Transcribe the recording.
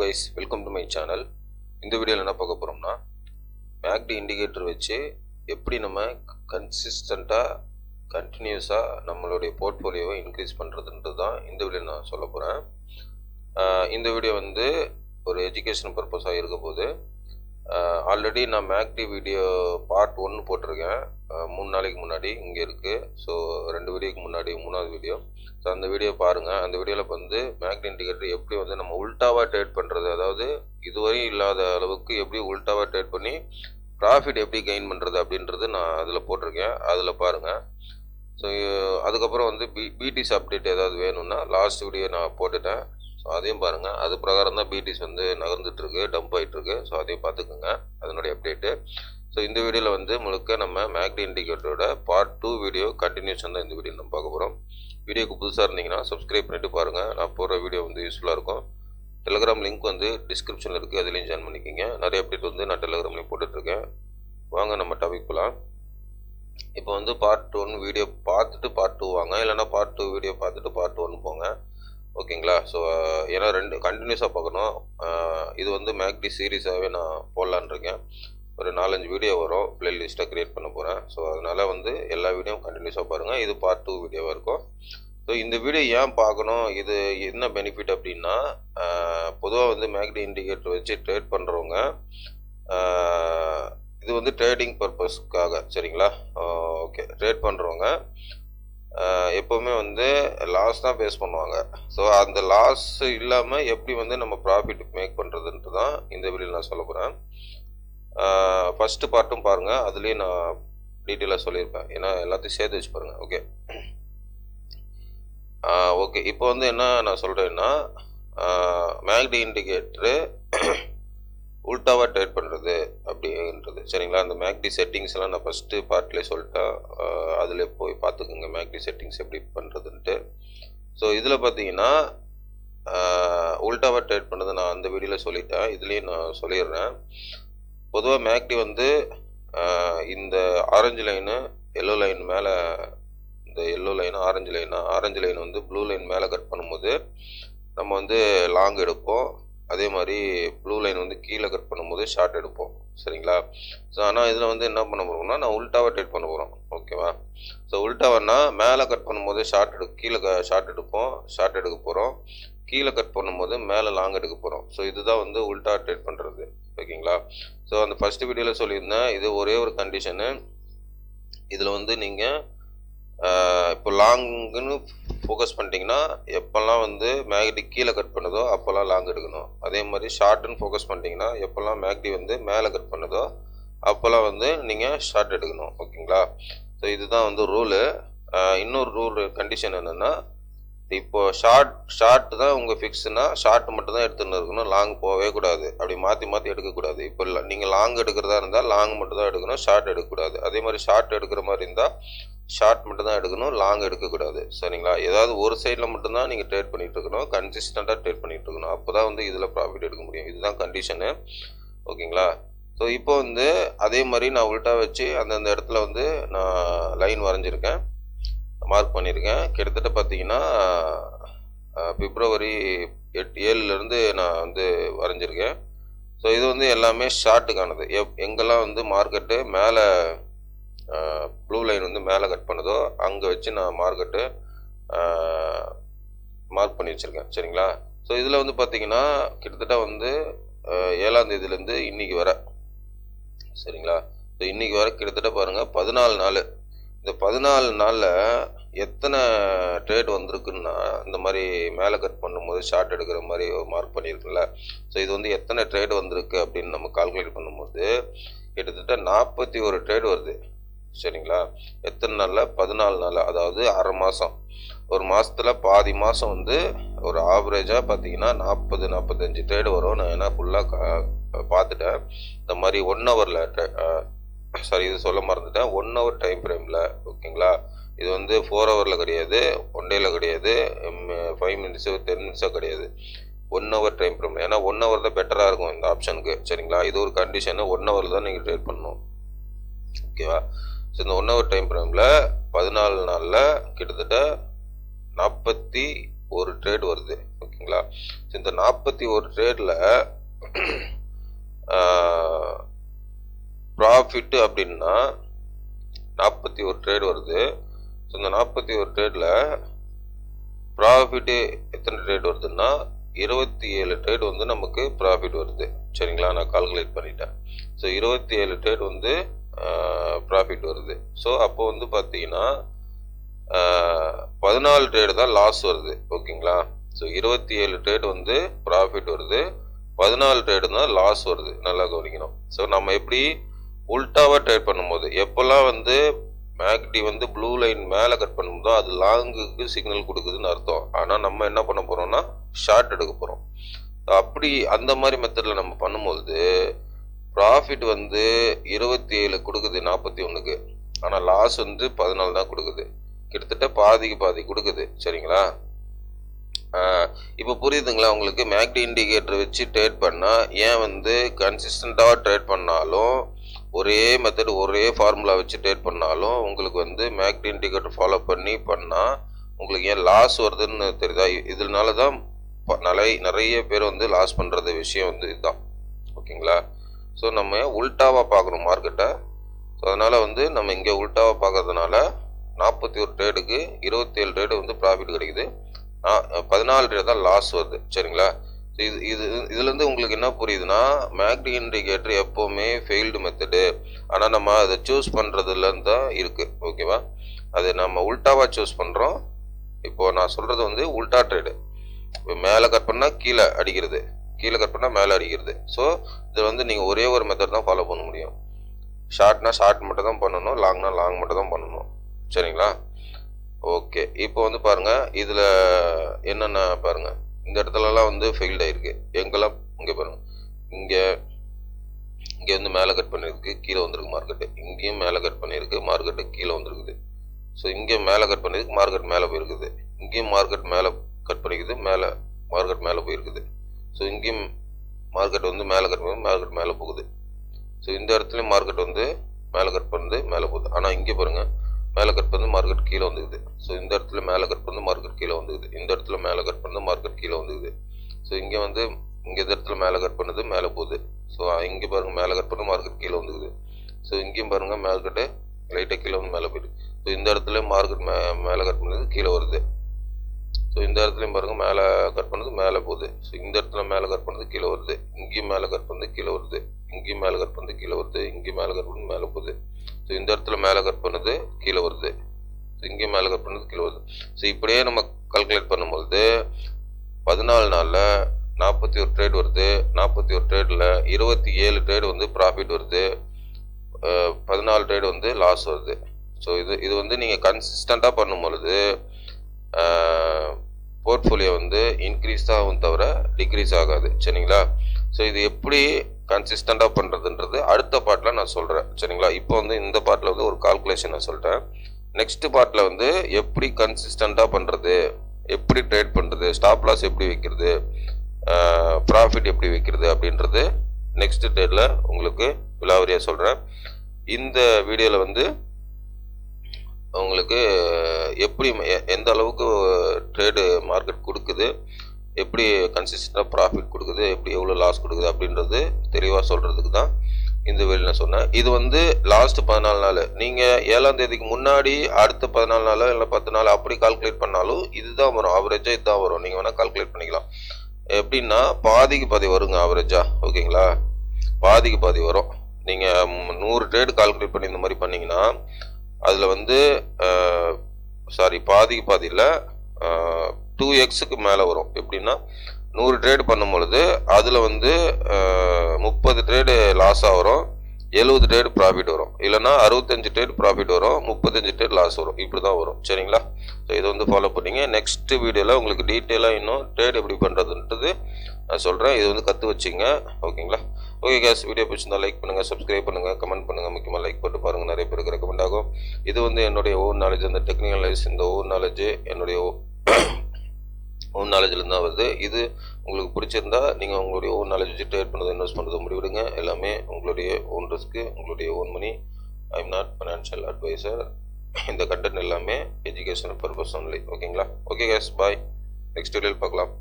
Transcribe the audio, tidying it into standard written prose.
Guys, welcome to my channel. இந்த வீடியோவில் என்ன பார்க்க போகிறோம்னா, மேக்டி இண்டிகேட்டர் வச்சு எப்படி நம்ம கன்சிஸ்டண்ட்டாக கண்டினியூஸாக நம்மளுடைய போர்ட்ஃபோலியோவை இன்க்ரீஸ் பண்ணுறதுன்றது தான் இந்த வீடியோவில் நான் சொல்ல போகிறேன். இந்த வீடியோ வந்து ஒரு எஜுகேஷன் பர்பஸாக இருக்க போது. ஆல்ரெடி நான் மேக்டி வீடியோ பார்ட் 1 போட்டிருக்கேன் 3 நாளைக்கு முன்னாடி, இங்கே இருக்குது. ஸோ 2 வீடியோக்கு முன்னாடி 3வது வீடியோ. ஸோ அந்த வீடியோ பாருங்கள். அந்த வீடியோவில் வந்து மேக்டி இண்டிகேட்டர் எப்படி வந்து நம்ம உல்டாவாக ட்ரேட் பண்ணுறது, அதாவது இதுவரை இல்லாத அளவுக்கு எப்படி உல்டாவாக ட்ரேட் பண்ணி ப்ராஃபிட் எப்படி கெயின் பண்ணுறது அப்படின்றது நான் அதில் போட்டிருக்கேன். அதில் பாருங்கள். ஸோ அதுக்கப்புறம் வந்து பிடிஸ் அப்டேட் ஏதாவது வேணும்னா லாஸ்ட் வீடியோ நான் போட்டுட்டேன். ஸோ அதையும் பாருங்கள். அது பிரகாரம் தான் பிடிஸ் வந்து நகர்ந்துட்டுருக்கு, டம்ப் ஆகிட்டுருக்கு. ஸோ அதையும் பார்த்துக்குங்க, அதனுடைய அப்டேட்டு. ஸோ இந்த வீடியோவில் வந்து முழுக்க நம்ம மேக்டி இண்டிகேட்டரோட பார்ட் 2 வீடியோ கண்டினியூஷன் தான் இந்த வீடியோ நம்ம பார்க்க போகிறோம். வீடியோக்கு புதுசாக இருந்தீங்கன்னா சப்ஸ்கிரைப் பண்ணிட்டு பாருங்கள். நான் போடுற வீடியோ வந்து யூஸ்ஃபுல்லாக இருக்கும். டெலிகிராம் லிங்க் வந்து டிஸ்கிரிப்ஷனில் இருக்குது, அதுலேயும் ஜாயின் பண்ணிக்கிங்க. நிறைய அப்டேட் வந்து நான் டெலிகிராம்லேயும் போட்டுட்ருக்கேன். வாங்க நம்ம டாபிக் போகலாம். இப்போ வந்து பார்ட் 1 வீடியோ பார்த்துட்டு பார்ட் 2 வாங்க, இல்லைனா பார்ட் 2 வீடியோ பார்த்துட்டு பார்ட் 1 போங்க. ஓகேங்களா? ஸோ ஏன்னா 2 கண்டினியூஸாக பார்க்கணும். இது வந்து மேக்டி சீரீஸாகவே நான் போடலான்னு இருக்கேன். ஒரு 4-5 வீடியோ வரும், பிளேலிஸ்ட்டை க்ரியேட் பண்ண போகிறேன். ஸோ அதனால் வந்து எல்லா வீடியோவும் கண்டினியூஸாக பாருங்கள். இது பார்ட் 2 வீடியோவாக இருக்கும். ஸோ இந்த வீடியோ ஏன் பார்க்கணும், இது என்ன பெனிஃபிட் அப்படின்னா, பொதுவாக வந்து மேக்டி இண்டிகேட்டர் வச்சு ட்ரேட் பண்ணுறவங்க, இது வந்து ட்ரேடிங் பர்பஸ்க்காக, சரிங்களா? ஓகே, ட்ரேட் பண்ணுறவங்க எப்போவுமே வந்து லாஸ் தான் ஃபேஸ் பண்ணுவாங்க. ஸோ அந்த லாஸ் இல்லாமல் எப்படி வந்து நம்ம ப்ராஃபிட் மேக் பண்ணுறதுன்ட்டு தான் இந்த வீடியோவில் நான் சொல்ல போகிறேன். ஃபஸ்ட்டு பார்ட்டும் பாருங்கள், அதுலேயும் நான் டீட்டெயிலாக சொல்லியிருப்பேன். ஏன்னா எல்லாத்தையும் சேர்த்து வச்சு பாருங்கள். ஓகே ஓகே இப்போ வந்து என்ன நான் சொல்கிறேன்னா, மேக்டி இண்டிகேட்டரு உல்டாவாக ட்ரேட் பண்ணுறது அப்படின்றது, சரிங்களா? அந்த மேக்டி செட்டிங்ஸ்லாம் நான் ஃபஸ்ட்டு பார்ட்லேயே சொல்லிட்டேன். அதில் போய் பார்த்துக்குங்க மேக்டி செட்டிங்ஸ் எப்படி பண்ணுறதுன்ட்டு. ஸோ இதில் பார்த்தீங்கன்னா உல்டாவாக ட்ரேட் பண்ணுறது நான் அந்த வீடியோவில் சொல்லிட்டேன், இதுலேயும் நான் சொல்லிடுறேன். பொதுவாக மேக்டி வந்து இந்த ஆரஞ்சு லைனு எல்லோ லைன் மேலே, இந்த எல்லோ லைனு ஆரஞ்சு லைன் வந்து ப்ளூ லைன் மேலே கட் பண்ணும்போது நம்ம வந்து லாங் எடுப்போம். அதே மாதிரி ப்ளூ லைன் வந்து கீழே கட் பண்ணும்போது ஷார்ட் எடுப்போம், சரிங்களா? ஸோ ஆனால் இதில் வந்து என்ன பண்ண போகிறோம்னா, நான் உல்டாவாக ட்ரேட் பண்ண போகிறோம். ஓகேவா? ஸோ உல்டாவானா மேலே கட் பண்ணும்போது கீழே ஷார்ட் எடுக்க போகிறோம். கீழே கட் பண்ணும்போது மேலே லாங் எடுக்க போகிறோம். ஸோ இதுதான் வந்து உல்டா ட்ரேட் பண்ணுறது, ஓகேங்களா? ஸோ அந்த ஃபஸ்ட்டு வீடியோவில் சொல்லியிருந்தேன், இது ஒரே ஒரு கண்டிஷனு. இதில் வந்து நீங்கள் இப்போ லாங்குன்னு ஃபோக்கஸ் பண்ணிட்டீங்கன்னா, எப்போல்லாம் வந்து மேக்டி கீழே கட் பண்ணுதோ அப்போல்லாம் லாங் எடுக்கணும். அதே மாதிரி ஷார்ட்டுன்னு ஃபோக்கஸ் பண்ணிட்டீங்கன்னா, எப்போல்லாம் மேக்டி வந்து மேலே கட் பண்ணுதோ அப்போல்லாம் வந்து நீங்கள் ஷார்ட் எடுக்கணும், ஓகேங்களா? ஸோ இதுதான் வந்து ரூலு. இன்னொரு ரூல் கண்டிஷன் என்னென்னா, இப்போ ஷார்ட் தான் உங்கள் ஃபிக்ஸ்னா ஷார்ட் மட்டும் தான் எடுத்துன்னு இருக்கணும், லாங் போகவே கூடாது. அப்படி மாற்றி எடுக்கக்கூடாது. இப்போ நீங்கள் லாங் எடுக்கிறதா இருந்தால் லாங் மட்டும் தான் எடுக்கணும், ஷார்ட் எடுக்கக்கூடாது. அதே மாதிரி ஷார்ட் எடுக்கிற மாதிரி இருந்தால் ஷார்ட் மட்டும் தான் எடுக்கணும், லாங் எடுக்கக்கூடாது, சரிங்களா? ஏதாவது ஒரு சைடில் மட்டும்தான் நீங்கள் ட்ரேட் பண்ணிட்டு இருக்கணும், கன்சிஸ்டண்ட்டாக ட்ரேட் பண்ணிட்டு இருக்கணும். அப்போ தான் வந்து இதில் ப்ராஃபிட் எடுக்க முடியும். இதுதான் கண்டிஷனு, ஓகேங்களா? ஸோ இப்போ வந்து அதே மாதிரி நான் உல்டா வச்சு அந்தந்த இடத்துல வந்து நான் லைன் வரைஞ்சிருக்கேன், மார்க் பண்ணியிருக்கேன். கிட்டத்தட்ட பார்த்தீங்கன்னா பிப்ரவரி 7 நான் வந்து வரைஞ்சிருக்கேன். ஸோ இது வந்து எல்லாமே ஷார்ட்டுக்கானது. எங்கெல்லாம் வந்து மார்க்கெட்டு மேலே ப்ளூ லைன் வந்து மேலே கட் பண்ணுதோ அங்கே வச்சு நான் மார்க் பண்ணி வச்சுருக்கேன், சரிங்களா? ஸோ இதில் வந்து பார்த்தீங்கன்னா கிட்டத்தட்ட வந்து 7ஆம் தேதியிலேருந்து இன்றைக்கி வர, சரிங்களா? ஸோ இன்றைக்கி வர கிட்டத்தட்ட பாருங்கள் 14 நாள். இந்த 14 நாளில் எத்தனை ட்ரேட் வந்திருக்குன்னா, இந்த மாதிரி மேலே கட் பண்ணும்போது ஷார்ட் எடுக்கிற மாதிரி மார்க் பண்ணியிருக்குல்ல. ஸோ இது வந்து எத்தனை ட்ரேட் வந்திருக்கு அப்படின்னு நம்ம கால்குலேட் பண்ணும்போது கிட்டத்தட்ட 41 ட்ரேட் வருது, சரிங்களா? எத்தனை நாளில்? 14 நாள், அதாவது அரை மாதம். ஒரு மாதத்தில் பாதி மாதம் வந்து ஒரு ஆவரேஜாக பார்த்தீங்கன்னா 40-45 ட்ரேடு வரும். நான் ஏன்னா ஃபுல்லாக பார்த்துட்டேன். இந்த மாதிரி 1 ஹவரில் இது சொல்ல மறந்துட்டேன், 1 ஹவர் டைம் ஃப்ரேமில், ஓகேங்களா? இது வந்து 4 ஹவரில் கிடையாது, 1 டேயில் கிடையாது, 5 மினிட்ஸு 10 மினிட்ஸாக கிடையாது, 1 ஹவர் டைம் ஃப்ரேமில். ஏன்னா 1 ஹவர் தான் பெட்டராக இருக்கும் இந்த ஆப்ஷனுக்கு, சரிங்களா? இது ஒரு கண்டிஷனு, 1 ஹவர் தான் நீங்கள் ட்ரேட் பண்ணணும், ஓகேவா? ஸோ இந்த 1 ஹவர் டைம் ஃப்ரேமில் 14 நாளில் கிட்டத்தட்ட 41 ட்ரேட் வருது, ஓகேங்களா? ஸோ இந்த 41 ட்ரேடில் ப்ராஃபிட் அப்படின்னா 41 ட்ரேட் வருது. ஸோ இந்த 41 ட்ரேடில் ப்ராஃபிட்டு எத்தனை ட்ரேட் வருதுன்னா 27 ட்ரேட் வந்து நமக்கு ப்ராஃபிட் வருது. சரிங்களா, நான் கால்குலேட் பண்ணிட்டேன். ஸோ 27 ட்ரேட் வந்து ப்ராஃபிட் வருது. ஸோ அப்போ வந்து பார்த்தீங்கன்னா 14 ட்ரேடு தான் லாஸ் வருது. ஓகேங்களா, ஸோ 27 ட்ரேட் வந்து ப்ராஃபிட் வருது, 14 ட்ரேடு தான் லாஸ் வருது. நல்லா கவனிக்கணும். ஸோ நம்ம எப்படி உல்டாவாக ட்ரேட் பண்ணும்போது எப்போல்லாம் வந்து மேக்டி வந்து ப்ளூ லைன் மேலே கட் பண்ணும்போதோ அது லாங்குக்கு சிக்னல் கொடுக்குதுன்னு அர்த்தம். ஆனால் நம்ம என்ன பண்ண போகிறோம்னா ஷார்ட் எடுக்க போகிறோம். அப்படி அந்த மாதிரி மெத்தடில் நம்ம பண்ணும்போது ப்ராஃபிட் வந்து 27 கொடுக்குது 41க்கு, ஆனால் லாஸ் வந்து 14 தான் கொடுக்குது. கிட்டத்தட்ட பாதிக்கு பாதி கொடுக்குது. சரிங்களா, இப்போ புரியுதுங்களா உங்களுக்கு? மேக்டி இண்டிகேட்டர் வச்சு ட்ரேட் பண்ணால் ஏன் வந்து கன்சிஸ்டண்ட்டாக ட்ரேட் பண்ணாலும் ஒரே மெத்தட் ஒரே ஃபார்முலா வச்சு ட்ரேட் பண்ணாலும் உங்களுக்கு வந்து மேக்டி இண்டிகேட்டர் ஃபாலோ பண்ணி பண்ணால் உங்களுக்கு ஏன் லாஸ் வருதுன்னு தெரியுதா? இதனால தான் நிறைய பேர் வந்து லாஸ் பண்ணுறது விஷயம் வந்து இதுதான். ஓகேங்களா, ஸோ நம்ம உல்டாவாக பார்க்கணும் மார்க்கெட்டை. ஸோ அதனால் வந்து நம்ம இங்கே உல்டாவாக பார்க்கறதுனால 41 ட்ரேடுக்கு 27 ட்ரேடு வந்து ப்ராஃபிட் கிடைக்குது, 14 ட்ரேட் தான் லாஸ் வருது. சரிங்களா, இதுலேருந்து உங்களுக்கு என்ன புரியுதுன்னா மேக்டி இண்டிகேட்டர் எப்போவுமே ஃபெயில்டு மெத்தடு. ஆனால் நம்ம அதை சூஸ் பண்ணுறதுலேருந்து தான் இருக்குது. ஓகேவா, அது நம்ம உல்டாவாக சூஸ் பண்ணுறோம். இப்போது நான் சொல்கிறது வந்து உல்டா ட்ரேடு. மேலே கட் பண்ணால் கீழே அடிக்கிறது, கீழே கட் பண்ணால் மேலே அடிக்கிறது. ஸோ இது வந்து நீங்கள் ஒரே ஒரு மெத்தட் தான் ஃபாலோ பண்ண முடியும். ஷார்ட்னா ஷார்ட் மட்டும் தான் பண்ணணும், லாங்னா லாங் மட்டும் தான் பண்ணணும். சரிங்களா, ஓகே. இப்போ வந்து பாருங்கள், இதில் என்னென்ன பாருங்கள், இந்த இடத்துலலாம் வந்து ஃபெயில்ட் ஆகிருக்கு. எங்கெல்லாம் இங்கே பாருங்கள், இங்கே வந்து மேலே கட் பண்ணியிருக்கு, கீழே வந்துருக்கு மார்க்கெட்டு. இங்கேயும் மேலே கட் பண்ணியிருக்கு, மார்க்கெட்டு கீழே வந்துருக்குது. ஸோ இங்கே மேலே கட் பண்ணியிருக்கு, மார்க்கெட் மேலே போயிருக்குது. இங்கேயும் மார்க்கெட் மேலே கட் பண்ணிக்குது, மேலே மார்க்கெட் மேலே போயிருக்குது. ஸோ இங்கேயும் மார்க்கெட் வந்து மேலே கட் பண்ணி மார்க்கெட் மேலே போகுது. ஸோ இந்த இடத்துலையும் மார்க்கெட் வந்து மேலே கட் பண்ணது மேலே போகுது. ஆனால் இங்கே பாருங்கள், மேலே கட் பண்ணது மார்க்கெட் கீழே வந்துக்குது. ஸோ இந்த இடத்துல மேலே கட் பண்ணது மார்க்கெட் கீழே வந்துக்குது, இந்த இடத்துல மேலே கட் பண்ணது மார்க்கெட் கீழே வந்துக்குது. ஸோ இங்கே வந்து இங்கே இந்த இடத்துல மேலே கட் பண்ணது மேலே போகுது. ஸோ இங்கே பாருங்கள், மேலே கட் பண்ணது மார்க்கெட் கீழே வந்துக்குது. ஸோ இங்கேயும் பாருங்கள், மார்க்கெட்டு லைட்டாக கீழே வந்து மேலே போயிடுது. ஸோ இந்த இடத்துல மார்க்கெட் மேலே கட் பண்ணது கீழே வருது. ஸோ இந்த இடத்துலையும் பாருங்கள், மேலே கட் பண்ணது மேலே போகுது. ஸோ இந்த இடத்துல மேலே கட் பண்ணது கீழே வருது, இங்கேயும் மேலே கட் பண்ணது கீழே வருது, இங்கேயும் மேலே கட் பண்ணது கீழே வருது, இங்கேயும் மேலே கட் பண்ணது மேலே போகுது. ஸோ இந்த இடத்துல மேலே கட் பண்ணது கீழே வருது, ஸோ இங்கேயும் மேலே கட் பண்ணது கீழே வருது. ஸோ இப்படியே நம்ம கால்குலேட் பண்ணும்போது 14 நாளில் 41 ட்ரேட் வருது. 41 ட்ரேடில் 27 ட்ரேடு வந்து ப்ராஃபிட் வருது, 14 ட்ரேடு வந்து லாஸ் வருது. ஸோ இது வந்து நீங்கள் கன்சிஸ்டண்ட்டாக பண்ணும் பொழுது போர்ட்ஃபோலியோ வந்து இன்க்ரீஸ் தான் ஆகும் தவிர டிக்ரீஸ் ஆகாது. சரிங்களா, ஸோ இது எப்படி கன்சிஸ்டண்ட்டாக பண்ணுறதுன்றது அடுத்த பார்ட்டில் நான் சொல்கிறேன். சரிங்களா, இப்போ வந்து இந்த பார்ட்டில் வந்து ஒரு கால்குலேஷன் நான் சொல்கிறேன். நெக்ஸ்ட் பார்ட்டில் வந்து எப்படி கன்சிஸ்டண்ட்டாக பண்ணுறது, எப்படி ட்ரேட் பண்ணுறது, ஸ்டாப் லாஸ் எப்படி வைக்கிறது, ப்ராஃபிட் எப்படி வைக்கிறது அப்படின்றது நெக்ஸ்ட் ட்ரேடில் உங்களுக்கு விலாவரியாக சொல்கிறேன். இந்த வீடியோவில் வந்து உங்களுக்கு எப்படி எந்த அளவுக்கு ட்ரேடு மார்க்கெட் கொடுக்குது, எப்படி கன்சிஸ்டண்டாக ப்ராஃபிட் கொடுக்குது, எப்படி எவ்வளோ லாஸ் கொடுக்குது அப்படின்றது தெளிவாக சொல்கிறதுக்கு தான் இந்த வீடியோ நான் சொன்னேன். இது வந்து லாஸ்ட் 14 நாள், நீங்கள் 7ஆம் தேதிக்கு முன்னாடி அடுத்த 14 நாள் இல்லை 10 நாள் அப்படி கால்குலேட் பண்ணாலும் இதுதான் வரும், ஆவரேஜாக இதுதான் வரும். நீங்கள் வேணால் கால்குலேட் பண்ணிக்கலாம். எப்படின்னா பாதிக்கு பாதி வருங்க ஆவரேஜாக. ஓகேங்களா, பாதிக்கு பாதி வரும். நீங்கள் 100 ட்ரேடு கால்குலேட் பண்ணி இந்த மாதிரி பண்ணிங்கன்னா அதில் வந்து பாதிக்கு பாதி இல்லை 2x மேலே வரும். எப்படின்னா 100 ட்ரேடு பண்ணும் பொழுது அதில் வந்து 30 ட்ரேடு லாஸாக வரும், 70 ட்ரேடு ப்ராஃபிட் வரும். இல்லைனா 65 ட்ரேடு ப்ராஃபிட் வரும், 35 ட்ரேடு லாஸ் வரும். இப்படி தான் வரும். சரிங்களா, ஸோ இதை வந்து ஃபாலோ பண்ணிங்க. நெக்ஸ்ட் வீடியோவில் உங்களுக்கு டீட்டெயிலாக இன்னும் ட்ரேட் எப்படி பண்ணுறதுன்றது நான் சொல்கிறேன். இது வந்து கற்று வச்சுங்க. ஓகேங்களா, ஓகே கேஸ், வீடியோ பிடிச்சிருந்தா லைக் பண்ணுங்கள், சப்ஸ்கிரைப் பண்ணுங்கள், கமெண்ட் பண்ணுங்கள். முக்கியமாக லைக் போட்டு பாருங்கள், நிறைய பேருக்கு ரெக்கமெண்ட் ஆகும். இது வந்து என்னுடைய ஓன் நாலேஜ், அந்த டெக்னிக்கல் நாலேஜ், இந்த ஓன் நாலேஜ் என்னுடைய ஓன் நாலேஜில் தான் வருது. இது உங்களுக்கு பிடிச்சிருந்தா நீங்கள் உங்களுடைய ஓன் நாலேஜ் வச்சு ட்ரேட் பண்ணுறது, இன்வெஸ்ட் பண்ணுறது முடிவிடுங்க. எல்லாமே உங்களுடைய ஓன் ரிஸ்க்கு, உங்களுடைய own money. I am not financial advisor. இந்த கண்டென்ட் எல்லாமே எஜுகேஷனல் பர்பஸ் ஒன்லி. ஓகேங்களா, ஓகே கேஸ், பாய். நெக்ஸ்ட் வீடியோவில் பார்க்கலாம்.